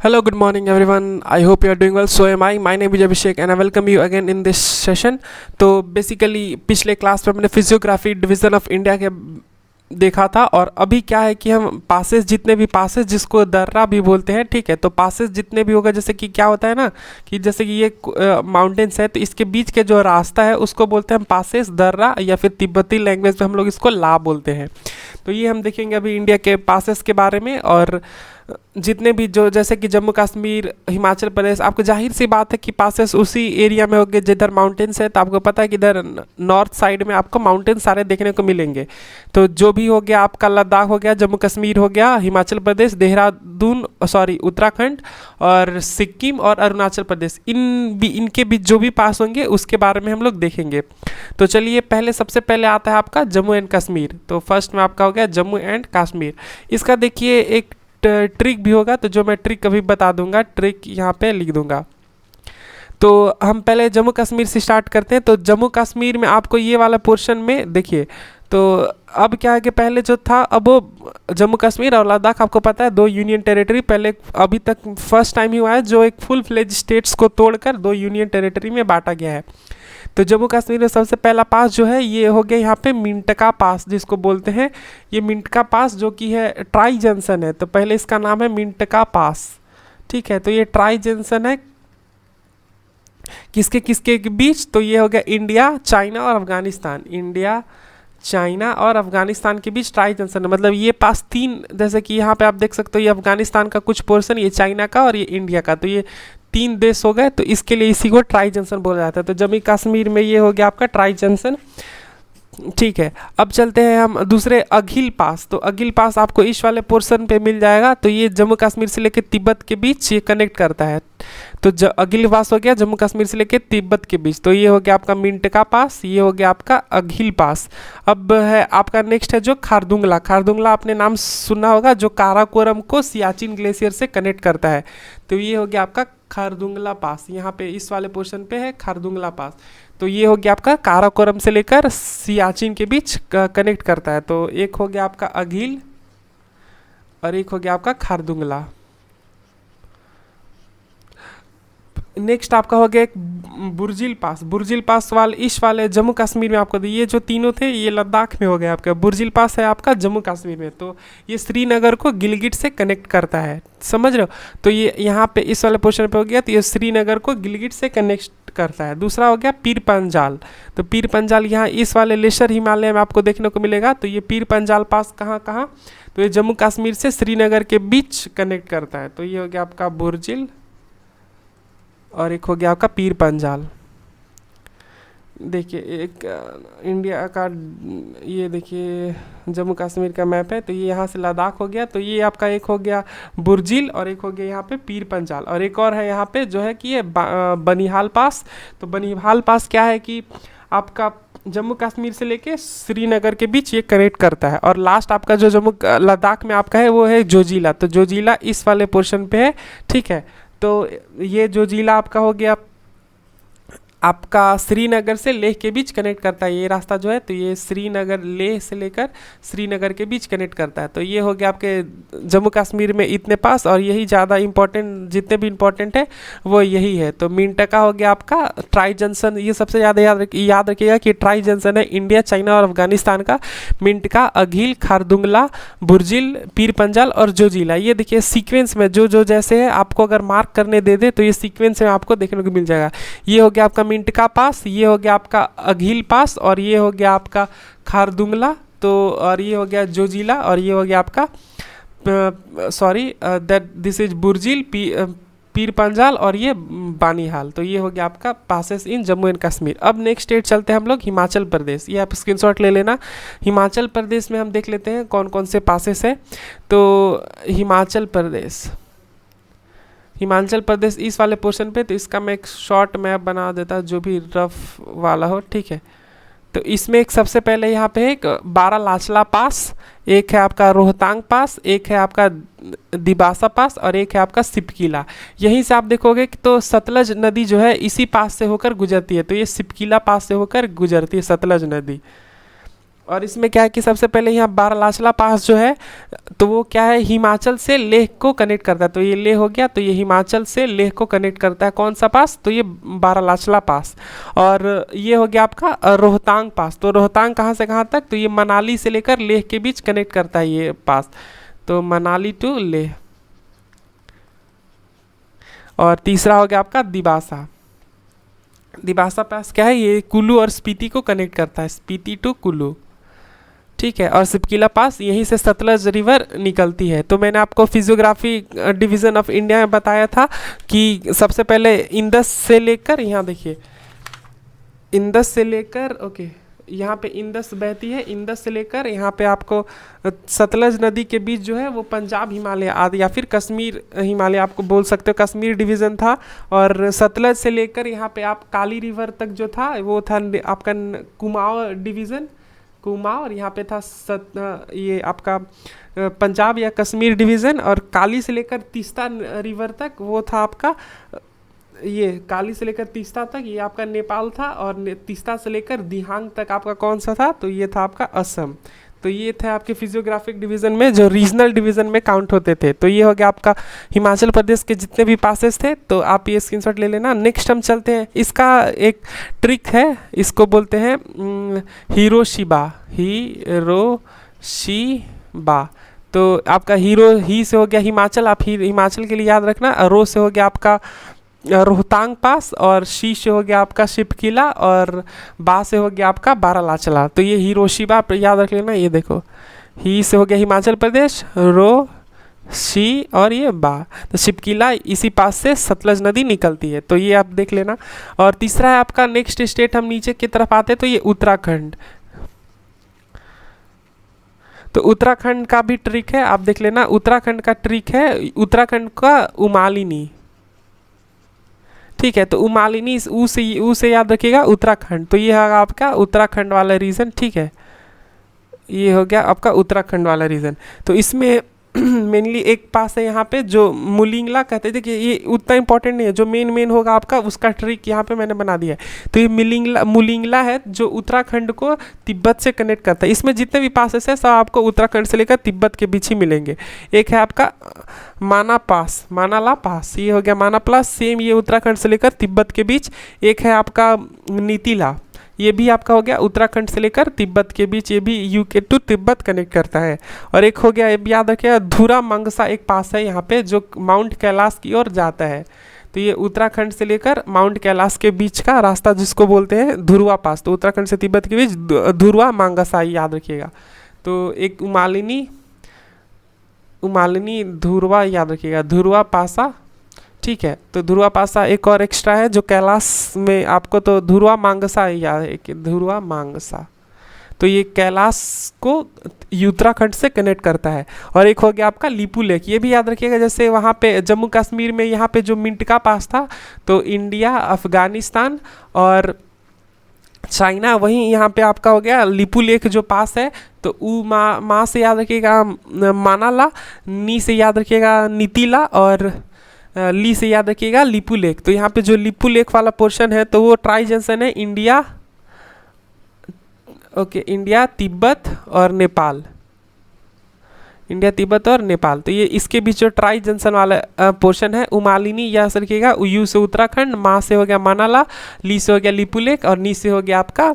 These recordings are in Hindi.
Hello, good morning everyone. I hope you are doing well. So am I. My name is Abhishek and I welcome you again in this session. तो बेसिकली पिछले क्लास में हमने फिजियोग्राफी डिवीज़न ऑफ इंडिया के देखा था और अभी क्या है कि हम पासेस जितने भी पासेस जिसको दर्रा भी बोलते हैं, ठीक है। तो पासेस जितने भी होगा, जैसे कि क्या होता है ना कि जैसे कि ये माउंटेन्स है तो इसके बीच के जो रास्ता है उसको बोलते हैं हम पासेस दर्रा, या फिर तिब्बती लैंग्वेज में हम लोग इसको ला बोलते हैं। तो ये हम देखेंगे अभी इंडिया के पासेस के बारे में। और जितने भी जो जैसे कि जम्मू कश्मीर, हिमाचल प्रदेश, आपको जाहिर सी बात है कि पासेस उसी एरिया में होंगे जिधर माउंटेन्स है। तो आपको पता है कि इधर नॉर्थ साइड में आपको माउंटेन सारे देखने को मिलेंगे। तो जो भी हो गया आपका लद्दाख हो गया, जम्मू कश्मीर हो गया, हिमाचल प्रदेश, देहरादून सॉरी उत्तराखंड और सिक्किम और अरुणाचल प्रदेश, इनके बीच जो भी पास होंगे उसके बारे में हम लोग देखेंगे। तो चलिए पहले सबसे पहले आता है आपका जम्मू एंड कश्मीर। तो फर्स्ट में आपका हो गया जम्मू एंड कश्मीर। इसका देखिए एक ट्रिक भी होगा, तो जो मैं ट्रिक अभी बता दूंगा, ट्रिक यहाँ पे लिख दूंगा। तो हम पहले जम्मू कश्मीर से स्टार्ट करते हैं। तो जम्मू कश्मीर में आपको ये वाला पोर्शन में देखिए, तो अब क्या है कि पहले जो था, अब वो जम्मू कश्मीर और लद्दाख आपको पता है दो यूनियन टेरिटरी, पहले अभी तक फर्स्ट टाइम ही हुआ है जो एक फुल फ्लेज स्टेट्स को तोड़कर दो यूनियन टेरिटरी में बांटा गया है। तो जम्मू कश्मीर में सबसे पहला पास जो है ये हो गया यहाँ पे मिंटका पास जिसको बोलते हैं। ये मिंटका पास जो कि है ट्राई जंक्शन है, तो पहले इसका नाम है मिंटका पास, ठीक है। तो ये ट्राई जंक्शन है किसके किसके के बीच, तो ये हो गया इंडिया, चाइना और अफगानिस्तान, इंडिया, चाइना और अफगानिस्तान के बीच ट्राई जंक्शन है। मतलब ये पास तीन, जैसे कि यहाँ पे आप देख सकते हो ये अफगानिस्तान का कुछ पोर्शन, ये चाइना का और ये इंडिया का, तो ये तीन देश हो गए। तो इसके लिए इसी को ट्राई जंक्शन बोला जाता है। तो जम्मू कश्मीर में ये हो गया आपका ट्राई जंक्शन, ठीक है। अब चलते हैं हम दूसरे अघिल पास। तो अघिल पास आपको इस वाले पोर्शन पे मिल जाएगा। तो ये जम्मू कश्मीर से लेकर तिब्बत के बीच ये कनेक्ट करता है। तो अघिल पास हो गया जम्मू कश्मीर से लेकर तिब्बत के बीच। तो ये हो गया आपका मिंटका पास, ये हो गया आपका अघिल पास। अब है आपका नेक्स्ट है जो खारदुंगला। खारदुंगला आपने नाम सुना होगा, जो काराकोरम को सियाचिन ग्लेशियर से कनेक्ट करता है। तो ये हो गया आपका खारदुंगला पास, यहाँ पे इस वाले पोर्शन पे है खारदुंगला पास। तो ये हो गया आपका काराकोरम से लेकर सियाचिन के बीच कनेक्ट करता है। तो एक हो गया आपका अघिल और एक हो गया आपका खारदुंगला। नेक्स्ट आपका हो गया एक बुर्जिल पास। बुर्जिल पास वाले इस वाले जम्मू कश्मीर में आपको, ये जो तीनों थे ये लद्दाख में हो गया आपका। बुर्जिल पास है आपका जम्मू कश्मीर में। तो ये श्रीनगर को गिलगिट से कनेक्ट करता है, समझ रहे हो। तो ये यहाँ पे इस वाले पोर्शन पे हो गया। तो ये श्रीनगर को गिलगिट से कनेक्ट करता है। दूसरा हो गया पीर पंजाल। तो पीर पंजाल यहाँ इस वाले लेशर हिमालय में आपको देखने को मिलेगा। तो ये पीर पंजाल पास कहाँ कहाँ, तो ये जम्मू कश्मीर से श्रीनगर के बीच कनेक्ट करता है। तो ये हो गया आपका बुर्जिल और एक हो गया आपका पीर पंजाल। देखिए एक इंडिया का, ये देखिए जम्मू कश्मीर का मैप है। तो ये यहाँ से लद्दाख हो गया। तो ये आपका एक हो गया बुर्जिल और एक हो गया यहाँ पे पीर पंजाल। और एक और है यहाँ पे जो है कि ये बनिहाल पास। तो बनिहाल पास क्या है कि आपका जम्मू कश्मीर से लेके श्रीनगर के बीच ये कनेक्ट करता है। और लास्ट आपका जो जम्मू लद्दाख में आपका है वो है जोजिला। तो जोजिला इस वाले पोर्शन पे है, ठीक है। तो ये जो जिला आपका हो गया आपका श्रीनगर से लेह के बीच कनेक्ट करता है, ये रास्ता जो है। तो ये श्रीनगर, लेह से लेकर श्रीनगर के बीच कनेक्ट करता है। तो ये हो गया आपके जम्मू कश्मीर में इतने पास, और यही ज़्यादा इंपॉर्टेंट, जितने भी इंपॉर्टेंट है वो यही है। तो मिंटका हो गया आपका ट्राई जंक्शन, ये सबसे ज़्यादा याद रखिएगा कि ट्राई जंक्शन है इंडिया, चाइना और अफगानिस्तान का। मिंटका, अघिल, खारदुंगला, बुर्जिल, पीर पंजाल और जोजिला। ये देखिए सीक्वेंस में जो जैसे है आपको अगर मार्क करने दे दे तो ये सीक्वेंस में आपको देखने को मिल जाएगा। ये हो गया आपका मिंटका पास, ये हो गया आपका अघिल पास और ये हो गया आपका खारदुंगला। तो और ये हो गया जोजिला और ये हो गया आपका sorry that this is बुर्जिल, Pir Panjal और ये बानीहाल। तो ये हो गया आपका passes in Jammu and Kashmir. अब नेक्स्ट स्टेट चलते हैं हम लोग हिमाचल प्रदेश। ये आप स्क्रीनशॉट ले लेना। हिमाचल प्रदेश में हम देख लेते हैं कौन कौन से पासेस है। तो हिमाचल प्रदेश इस वाले पोर्शन पे, तो इसका मैं एक शॉर्ट मैप बना देता जो भी रफ वाला हो, ठीक है। तो इसमें एक सबसे पहले यहाँ पे एक बारालाचला पास, एक है आपका रोहतांग पास, एक है आपका दिबासा पास और एक है आपका सिपकीला। यहीं से आप देखोगे कि तो सतलज नदी जो है इसी पास से होकर गुजरती है। तो ये सिपकीला पास से होकर गुजरती है सतलज नदी। और इसमें क्या है कि सबसे पहले यहाँ बारालाचला पास जो है तो वो क्या है, हिमाचल से लेह को कनेक्ट करता है। तो ये लेह हो गया, तो ये हिमाचल से लेह को कनेक्ट करता है कौन सा पास, तो ये बारालाचला पास। और ये हो गया आपका रोहतांग पास। तो रोहतांग कहाँ से कहाँ तक, तो ये मनाली से लेकर लेह के बीच कनेक्ट करता है ये पास, तो मनाली टू लेह। और तीसरा हो गया आपका दिबासा। दिबासा पास क्या है, ये कुल्लू और स्पीति को कनेक्ट करता है, स्पीति टू कुल्लू, ठीक है। और सिपकिला पास, यहीं से सतलज रिवर निकलती है। तो मैंने आपको फिजियोग्राफी डिवीज़न ऑफ इंडिया में बताया था कि सबसे पहले इंदस से लेकर, यहाँ देखिए इंदस से लेकर, ओके यहाँ पे इंदस बहती है, इंदस से लेकर यहाँ पे आपको सतलज नदी के बीच जो है वो पंजाब हिमालय आदि या फिर कश्मीर हिमालय आपको बोल सकते हो, कश्मीर डिवीज़न था। और सतलज से लेकर यहाँ पे आप काली रिवर तक जो था वो था आपका कुमाऊं डिवीज़न, कुमाऊं। और यहाँ पे था ये आपका पंजाब या कश्मीर डिवीज़न। और काली से लेकर तीस्ता रिवर तक वो था आपका, ये काली से लेकर तीस्ता तक ये आपका नेपाल था। और तीस्ता से लेकर दिहांग तक आपका कौन सा था, तो ये था आपका असम। तो ये थे आपके फिजियोग्राफिक डिवीज़न में जो रीजनल डिवीज़न में काउंट होते थे। तो ये हो गया आपका हिमाचल प्रदेश के जितने भी पासेस थे, तो आप ये स्क्रीनशॉट ले लेना। नेक्स्ट हम चलते हैं, इसका एक ट्रिक है, इसको बोलते हैं हिरोशिबा, हिरोशिबा। तो आपका हीरो ही से हो गया हिमाचल, आप हिमाचल के लिए याद रखना। रो से हो गया आपका रोहतांग पास, और शी से हो गया आपका शिपकिला, और बा से हो गया आपका बारालाचला। तो ये हिरोशिबा याद रख लेना। ये देखो, ही से हो गया हिमाचल प्रदेश, रो शी और ये बा, तो शिपकिला इसी पास से सतलज नदी निकलती है। तो ये आप देख लेना। और तीसरा है आपका नेक्स्ट स्टेट, हम नीचे की तरफ आते हैं तो ये उत्तराखंड। तो उत्तराखंड का भी ट्रिक है, आप देख लेना। उत्तराखंड का ट्रिक है उत्तराखंड का उमालिनी, ठीक है। तो उमालिनी ऊ से याद रखिएगा उत्तराखंड। तो ये है आपका उत्तराखंड वाला रीजन, ठीक है। ये हो गया आपका उत्तराखंड वाला रीजन। तो इसमें मेनली एक पास है यहाँ पे जो मुलिंगला कहते हैं। देखिए ये उतना इंपॉर्टेंट नहीं है, जो मेन होगा आपका उसका ट्रिक यहाँ पे मैंने बना दिया है। तो ये मुलिंगला है जो उत्तराखंड को तिब्बत से कनेक्ट करता है। इसमें जितने भी पासेस है सब आपको उत्तराखंड से लेकर तिब्बत के बीच ही मिलेंगे। एक है आपका माना पास, मानाला पास, ये हो गया माना प्लस, सेम ये उत्तराखंड से लेकर तिब्बत के बीच। एक है आपका नीतिला, ये भी आपका हो गया उत्तराखंड से लेकर तिब्बत के बीच, ये भी यूके टू तिब्बत कनेक्ट करता है। और एक हो गया, ये भी याद रखिएगा, धुरा मंगसा एक पास है यहाँ पे जो माउंट कैलाश की ओर जाता है। तो ये उत्तराखंड से लेकर माउंट कैलाश के बीच का रास्ता जिसको बोलते हैं धुरवा पास। तो उत्तराखंड से तिब्बत के बीच धुरवा मांगसा, याद रखिएगा। तो एक उमालिनी धुरवा याद रखिएगा, धुरवा पासा, ठीक है। तो ध्रुवा पासा एक और एक्स्ट्रा है जो कैलाश में आपको, तो ध्रुवा मांगसा याद है कि ध्रुवा मांगसा, तो ये कैलाश को उत्तराखंड से कनेक्ट करता है। और एक हो गया आपका लिपू लेक, ये भी याद रखिएगा। जैसे वहाँ पे जम्मू कश्मीर में यहाँ पे जो मिंटका पास था, तो इंडिया, अफगानिस्तान और चाइना, वहीं यहाँ पे आपका हो गया लिपू लेक जो पास है। तो ऊ माँ से याद रखिएगा मानाला, नी से याद रखिएगा नीतिला, और ली से याद रखिएगा लिपू लेक। तो यहाँ पे जो लिपू लेक वाला पोर्शन है तो वो ट्राई जंक्शन है इंडिया, ओके, इंडिया, तिब्बत और नेपाल, इंडिया, तिब्बत और नेपाल। तो ये इसके बीच जो ट्राई जंक्शन वाला पोर्शन है, उमालिनी याद रखिएगा। यू से उत्तराखंड, मा से हो गया मानाला, ली से हो गया लिपू लेक, और नी से हो गया आपका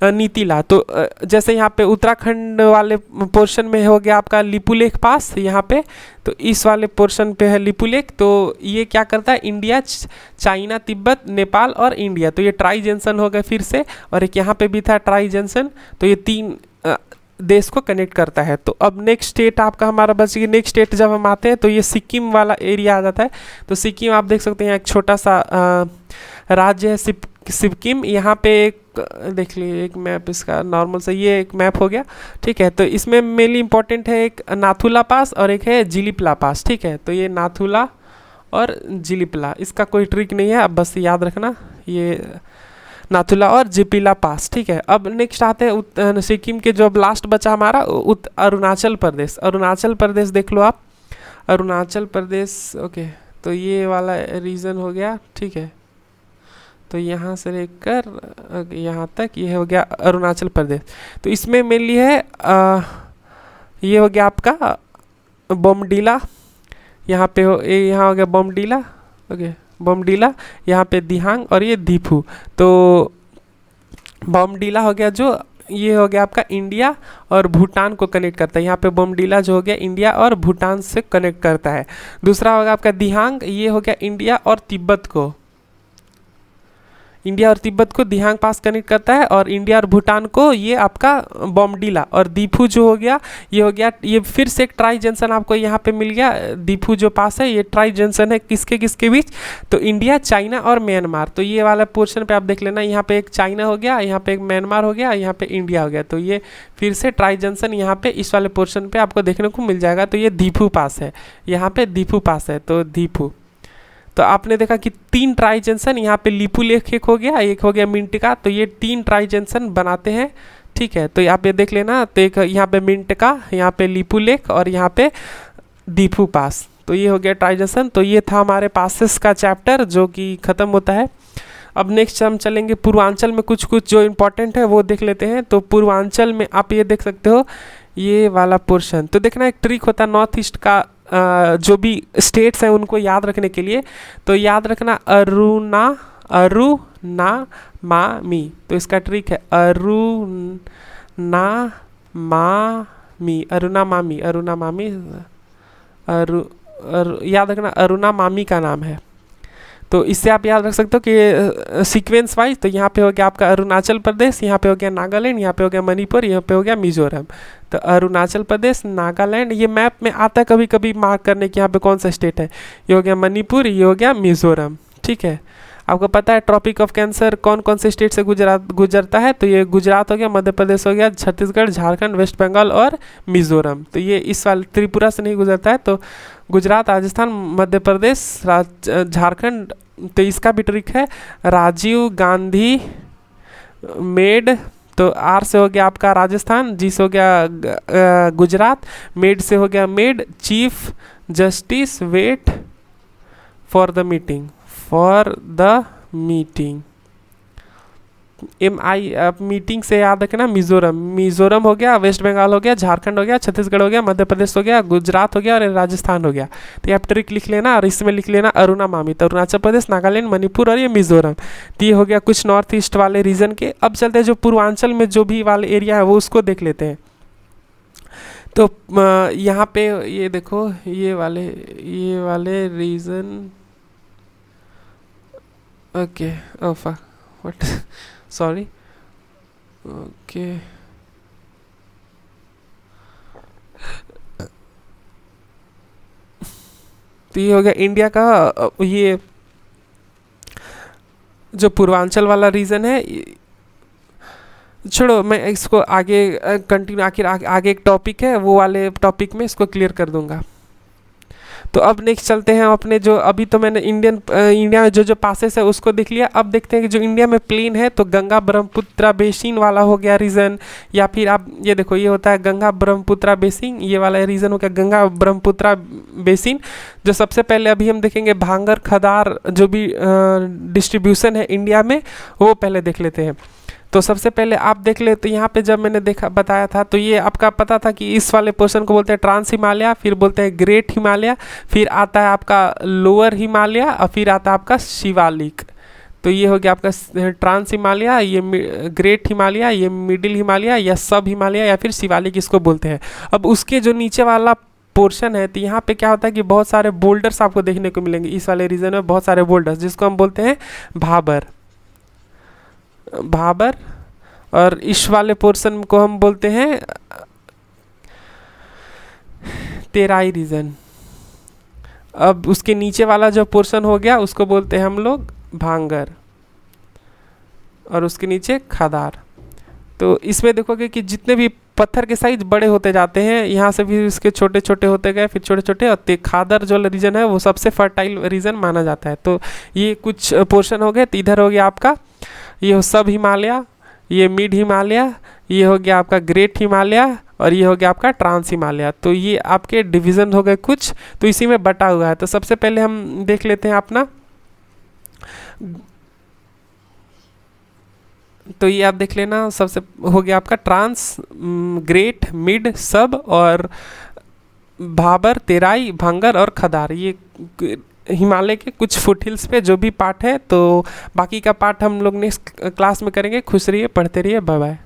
नीतिला। तो जैसे यहाँ पे उत्तराखंड वाले पोर्शन में हो गया आपका लिपू लेक पास यहाँ पे, तो इस वाले पोर्शन पे है लिपू लेक। तो ये क्या करता है, इंडिया, चाइना, तिब्बत, नेपाल और इंडिया। तो ये ट्राई जंक्शन हो गया फिर से, और एक यहाँ पे भी था ट्राई जंक्शन। तो ये तीन देश को कनेक्ट करता है। तो अब नेक्स्ट स्टेट आपका हमारा बच गया। नेक्स्ट स्टेट जब हम आते हैं तो ये सिक्किम वाला एरिया आ जाता है। तो सिक्किम आप देख सकते हैं, एक छोटा सा राज्य है सिक्किम। यहाँ पे एक देख लीजिए, एक मैप इसका नॉर्मल से, ये एक मैप हो गया, ठीक है। तो इसमें मेनली इंपॉर्टेंट है एक नाथुला पास और एक है जिलीपला पास, ठीक है। तो ये नाथुला और जिलीपला, इसका कोई ट्रिक नहीं है, अब बस याद रखना, ये नाथुला और जिपीला पास, ठीक है। अब नेक्स्ट आते हैं सिक्किम के, जो अब लास्ट बचा हमारा अरुणाचल प्रदेश। अरुणाचल प्रदेश देख लो आप, अरुणाचल प्रदेश, ओके। तो ये वाला रीजन हो गया, ठीक है। तो यहाँ से लेकर यहाँ तक ये हो गया अरुणाचल प्रदेश। तो इसमें मेनली है ये हो गया आपका बोमडीला, यहाँ पे यहाँ हो गया बोमडीला, ओके बोमडीला, यहाँ पे दिहांग और ये दीफू। तो बोमडीला हो गया जो ये हो गया आपका इंडिया और भूटान को कनेक्ट करता है। यहाँ पे बोमडीला जो हो गया इंडिया और भूटान से कनेक्ट करता है। दूसरा होगा आपका दिहांग, ये हो गया इंडिया और तिब्बत को, इंडिया और तिब्बत को दिहांग पास कनेक्ट करता है, और इंडिया और भूटान को ये आपका बोमडीला। और दीफू जो हो गया ये हो गया, ये फिर से एक ट्राई जंक्शन आपको यहाँ पे मिल गया। दीफू जो पास है ये ट्राई जंक्शन है किसके किसके बीच, तो इंडिया, चाइना और म्यांमार। तो ये वाला पोर्शन पे आप देख लेना, यहाँ पे एक चाइना हो गया, यहाँ पे एक म्यांमार हो गया, यहाँ पे इंडिया हो गया। तो ये फिर से ट्राई जंक्शन यहाँ पे इस वाले पोर्शन पे आपको देखने को मिल जाएगा। तो ये दीफू पास है, यहाँ पे दीफू पास है, तो दीफू। तो आपने देखा कि 3 ट्राई जंक्शन, यहाँ पे लिपू लेक एक हो गया मिंटका। तो ये 3 ट्राई जंक्शन बनाते हैं, ठीक है। तो यहाँ पे देख लेना, तो एक यहाँ पे मिंटका, यहाँ पे लिपू लेक और यहाँ पे दीफू पास। तो ये हो गया ट्राई जंक्शन। तो ये था हमारे पासेस का चैप्टर जो कि ख़त्म होता है। अब नेक्स्ट हम चलेंगे पूर्वांचल में, कुछ कुछ जो इम्पोर्टेंट है वो देख लेते हैं। तो पूर्वांचल में आप ये देख सकते हो ये वाला पोर्शन। तो देखना एक ट्रिक होता है नॉर्थ ईस्ट का, जो भी स्टेट्स हैं उनको याद रखने के लिए। तो याद रखना अरुणामामी। तो इसका ट्रिक है अरुणामामी। याद रखना अरुणामामी का नाम है। तो इससे आप याद रख सकते हो कि सीक्वेंस वाइज, तो यहाँ पे हो गया आपका अरुणाचल प्रदेश, यहाँ पे हो गया नागालैंड, यहाँ पे हो गया मणिपुर, यहाँ पे हो गया मिजोरम। तो अरुणाचल प्रदेश, नागालैंड, ये मैप में आता है कभी कभी मार्क करने की यहाँ पे कौन सा स्टेट है। ये हो गया मणिपुर, ये हो गया मिजोरम, ठीक है। आपको पता है ट्रॉपिक ऑफ कैंसर कौन कौन से स्टेट से गुजरता है। तो ये गुजरात हो गया, मध्य प्रदेश हो गया, छत्तीसगढ़, झारखंड, वेस्ट बंगाल और मिजोरम। तो ये इस वाले त्रिपुरा से नहीं गुजरता है। तो गुजरात, राजस्थान, मध्य प्रदेश, झारखंड। तो इसका भी ट्रिक है राजीव गांधी मेड। तो आर से हो गया आपका राजस्थान, जी से हो गया गुजरात, मेड से हो गया made, chief justice wait for the meeting, meeting से याद रखना मिजोरम हो गया, वेस्ट बंगाल हो गया, झारखंड हो गया, छत्तीसगढ़ हो गया, मध्य प्रदेश हो गया, गुजरात हो गया और राजस्थान हो गया। तो ये आप ट्रिक लिख लेना और इसमें लिख लेना अरुणामामी। तो अरुणाचल प्रदेश, नागालैंड, मणिपुर और ये मिजोरम। तो ये हो गया कुछ नॉर्थ ईस्ट वाले रीजन के। अब चलते हैं जो पूर्वांचल में जो भी वाले एरिया है वो उसको देख लेते हैं। तो यहाँ पे ये देखो ये वाले region, okay what sorry, okay तो ये हो गया इंडिया का ये जो पूर्वांचल वाला रीजन है। छोड़ो, मैं इसको आगे कंटिन्यू, आगे एक टॉपिक है वो वाले टॉपिक में इसको क्लियर कर दूंगा। तो अब नेक्स्ट चलते हैं अपने जो, अभी तो मैंने इंडिया में जो पासेस है उसको देख लिया। अब देखते हैं कि जो इंडिया में प्लेन है तो गंगा ब्रह्मपुत्रा बेसिन वाला हो गया रीजन, या फिर आप ये देखो ये होता है गंगा ब्रह्मपुत्रा बेसिन, ये वाला रीजन हो गया गंगा ब्रह्मपुत्रा बेसिन। जो सबसे पहले अभी हम देखेंगे भांगर खदार जो भी डिस्ट्रीब्यूशन है इंडिया में वो पहले देख लेते हैं। तो सबसे पहले आप देख ले, तो यहाँ पे जब मैंने बताया था तो ये आपका पता था कि इस वाले पोर्शन को बोलते हैं ट्रांस हिमालय, फिर बोलते हैं ग्रेट हिमालय, फिर आता है आपका लोअर हिमालय और फिर आता है आपका शिवालिक। तो ये हो गया आपका ट्रांस हिमालय, ये ग्रेट हिमालय, ये मिडिल हिमालय या सब हिमालय या फिर शिवालिक इसको बोलते हैं। अब उसके जो नीचे वाला पोर्शन है तो यहाँ पे क्या होता है कि बहुत सारे बोल्डर्स आपको देखने को मिलेंगे इस वाले रीजन में, बहुत सारे बोल्डर्स जिसको हम बोलते हैं भाबर, और इस वाले पोर्शन को हम बोलते हैं तेराई रीजन। अब उसके नीचे वाला जो पोर्शन हो गया उसको बोलते हैं हम लोग भांगर, और उसके नीचे खदार। तो इसमें देखोगे कि जितने भी पत्थर के साइज बड़े होते जाते हैं, यहाँ से भी इसके छोटे छोटे होते गए, फिर छोटे छोटे, और खादर जो रीजन है वो सबसे फर्टाइल रीजन माना जाता है। तो ये कुछ पोर्शन हो गए। तो इधर हो गया आपका ये सब हिमालय, ये मिड हिमालय, ये हो गया आपका ग्रेट हिमालय और ये हो गया आपका ट्रांस हिमालय। तो ये आपके डिवीज़न हो गए कुछ, तो इसी में बटा हुआ है। तो सबसे पहले हम देख लेते हैं अपना तो ये आप देख लेना, सबसे हो गया आपका ट्रांस, ग्रेट, मिड, सब और भाबर, तेराई, भांगर और खदार। ये हिमालय के कुछ फुट हिल्स पे जो भी पार्ट है। तो बाकी का पार्ट हम लोग नेक्स्ट क्लास में करेंगे। खुश रहिए, पढ़ते रहिए, बाय बाय।